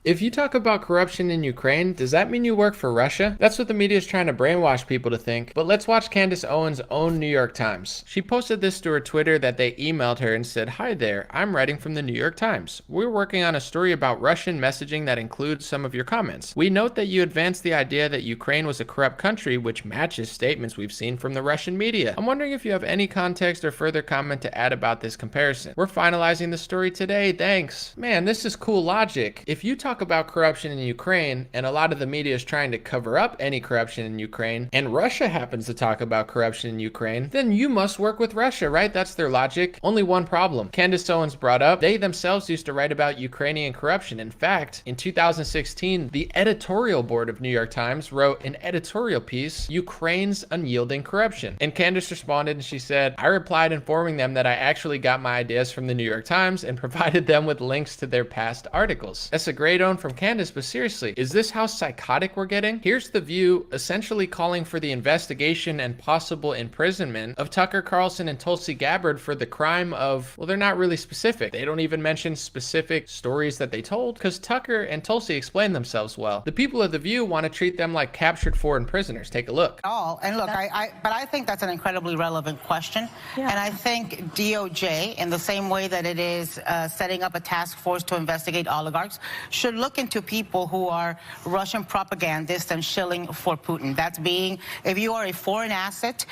If you talk about corruption in Ukraine, does that mean you work for Russia? That's what the media is trying to brainwash people to think. But let's watch Candace Owens' own New York Times. She posted this to her Twitter that they emailed her and said, "Hi there, I'm writing from the New York Times. We're working on a story about Russian messaging that includes some of your comments. We note that you advanced the idea that Ukraine was a corrupt country, which matches statements we've seen from the Russian media. I'm wondering if you have any context or further comment to add about this comparison. We're finalizing the story today, thanks." Man, this is cool logic. If you talk about corruption in Ukraine, and a lot of the media is trying to cover up any corruption in Ukraine, and Russia happens to talk about corruption in Ukraine, then you must work with Russia, right? That's their logic. Only one problem. Candace Owens brought up, they themselves used to write about Ukrainian corruption. In fact, in 2016, the editorial board of New York Times wrote an editorial piece, "Ukraine's Unyielding Corruption." And Candace responded and she said, "I replied informing them that I actually got my ideas from the New York Times and provided them with links to their past articles." That's a great own from Candace, but seriously, is this how psychotic we're getting? Here's The View essentially calling for the investigation and possible imprisonment of Tucker Carlson and Tulsi Gabbard for the crime of, well, they're not really specific. They don't even mention specific stories that they told because Tucker and Tulsi explain themselves well. The people of The View want to treat them like captured foreign prisoners. Take a look. And look, but I think that's an incredibly relevant question. Yeah. And I think DOJ, in the same way that it is setting up a task force to investigate oligarchs, should look into people who are Russian propagandists and shilling for Putin. That's being, if you are a foreign asset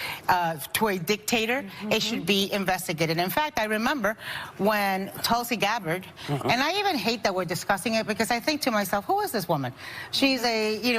to a dictator, it should be investigated. In fact, I remember when Tulsi Gabbard, and I even hate that we're discussing it because I think to myself, who is this woman? She's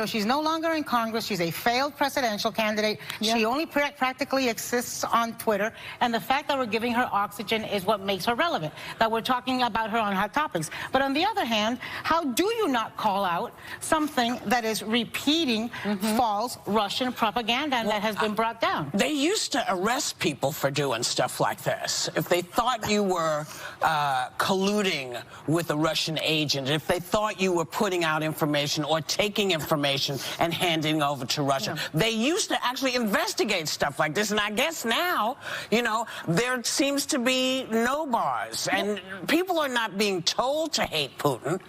she's no longer in Congress. She's a failed presidential candidate. Yeah. She only practically exists on Twitter. And the fact that we're giving her oxygen is what makes her relevant, that we're talking about her on hot topics. But on the other hand, how do you not call out something that is repeating false Russian propaganda and that has been brought down? They used to arrest people for doing stuff like this. If they thought you were colluding with a Russian agent, if they thought you were putting out information or taking information and handing over to Russia, they used to actually investigate stuff like this. And I guess now, there seems to be no bars. And people are not being told to hate Putin.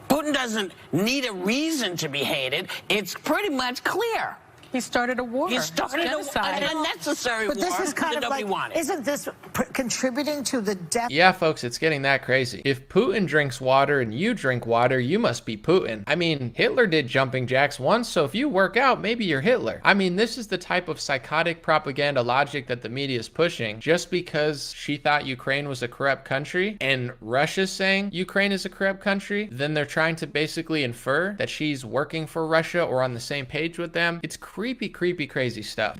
Putin doesn't need a reason to be hated. It's pretty much clear. He started a war. He started an unnecessary war this is kind that of nobody like, wanted. Isn't this contributing to the death? Yeah, folks, it's getting that crazy. If Putin drinks water and you drink water, you must be Putin. I mean, Hitler did jumping jacks once, so if you work out, maybe you're Hitler. I mean, this is the type of psychotic propaganda logic that the media is pushing. Just because she thought Ukraine was a corrupt country and Russia's saying Ukraine is a corrupt country, then they're trying to basically infer that she's working for Russia or on the same page with them. It's creepy, crazy stuff.